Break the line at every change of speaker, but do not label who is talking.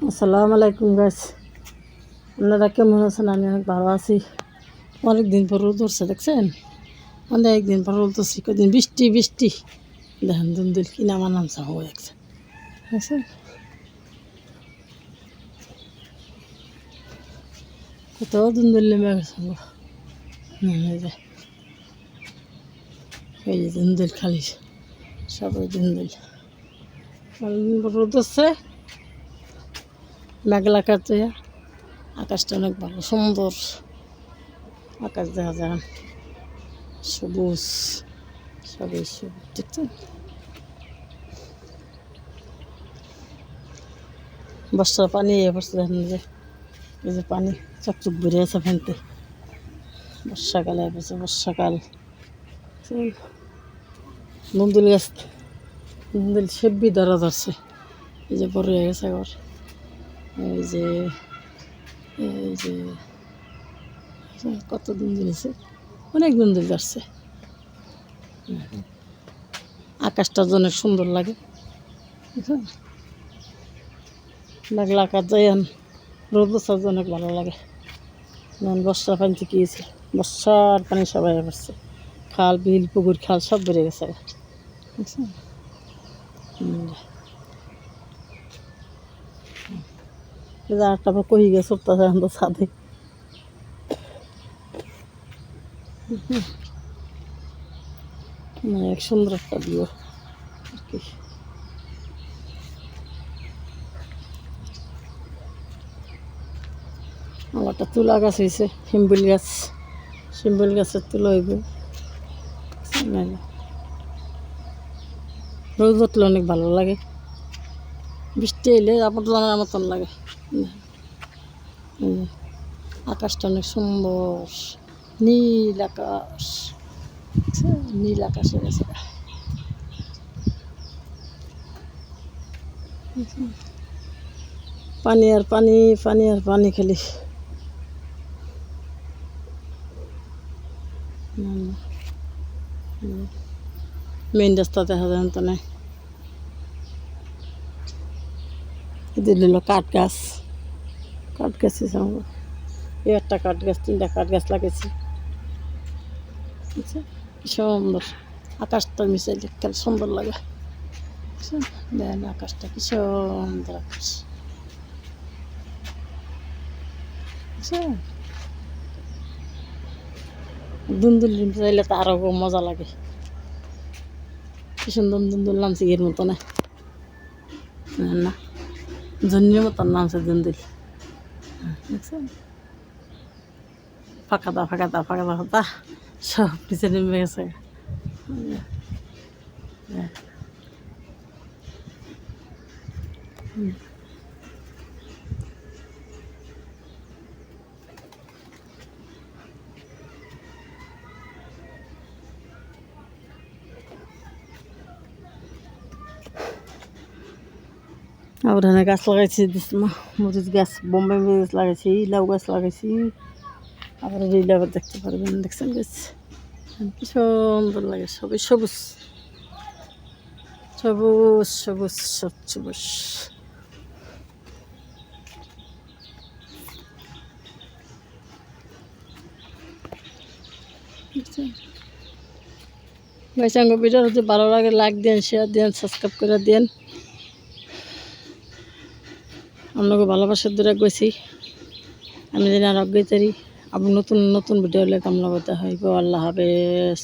আসসালামু আলাইকুম গাইস, আপনারা কেমন আছেন? আমি অনেক ভালো আছি। অনেক দিন পর রোদ উঠছে, দেখছেন? অনেক দিন পর রোদ উঠছি, কদিন বৃষ্টি বৃষ্টি। দেখেন দুন্দুল কি নামা নামছে হয়ে গেছে, দেখছেন? কত দুন্দুল নেমে গেছে। এই যে দুন্দুল খালি, সবাই দুন্দুল। অনেকদিন পর রোদ উঠছে, মেঘলা কাটছে, আকাশটা অনেক ভালো সুন্দর। আকাশ দেখা যায় সবুজ, সবই সবুজ, দেখছেন? বর্ষার পানি পড়ছে, দেখেন যে এই যে পানি চকচক বেড়ে আছে ফেনতে। বর্ষাকালে পড়ছে, বর্ষাকাল। নন্দুল গাছ, নন্দুল সেব্বি ধরা ধরছে, এই যে বড় হয়ে গেছে ঘর। এই যে এই যে কত দুন্দুল আছে, অনেক দুন্দুল ধরছে। আকাশটা অনেক সুন্দর লাগে, মেঘলা আকাশ যায়, রোদ বসার অনেক ভালো লাগে। যেমন বর্ষার পানিতে কি হয়েছে, বর্ষার পানি সবাই পড়ছে, খাল বিল পুকুর খাল সব বেড়ে গেছে, বুঝছেন? আটটা পর কহি গেছে তো ছাদে। এক সুন্দর একটা ভিউ আর কি। আমারটা তুলা গাছ হয়েছে, শিম্বুল গাছ, শিম্বুল গাছের তুলা হইব। রোদ উঠলে অনেক ভালো লাগে, বৃষ্টি এলে আমার জানার মতন লাগে। আকাশটা অনেক সুন্দর, নীল আকাশ, নীল আকাশের গেছে। পানি আর পানি, পানি আর পানি খালি। মেইন রাস্তা দেখা যায় তো নাই। এদের হলো কাঠ গাছ, কাঠ গাছ এই একটা কাঠ গাছ, তিনটা কাঠ গাছ লাগাইছি, বুঝছে? কি সুন্দর আকাশটা মিশাই দেখতে সুন্দর লাগে, দেখেন আকাশটা কি সুন্দর আকাশ, দুন্দুল চাইলে তো আরো মজা লাগে। কি সুন্দর দুন্দুল নামছে এর মতো না, না জন্যের মতন নামছে দুন্দুল, দেখছেন? ফাঁকা দা ফাঁকা দা ফাঁকা দা ফাঁকা সব নিচে নেমে গেছে। আবার এখানে গাছ লাগাইছি, মরিচ গাছ, বোম্বাই মরিচ লাগাইছি, লাউ গাছ লাগাইছি। আবার রিল আবার দেখতে পারবেন, দেখছেন গাছ কি সুন্দর লাগে, সবই সবুজ সবুজ সবুজ সব সবুজ। ভাইসাঙ্গ ভিডিও যদি ভালো লাগে লাইক দেন, শেয়ার দেন, সাবস্ক্রাইব করে দেন। আপনাকে ভালোবাসার দূরে গেছি, আমি জানি আর অজ্ঞাতারি। আবার নতুন নতুন ভিডিও হলে কামনা করতে হইব। আল্লাহ হাফেজ।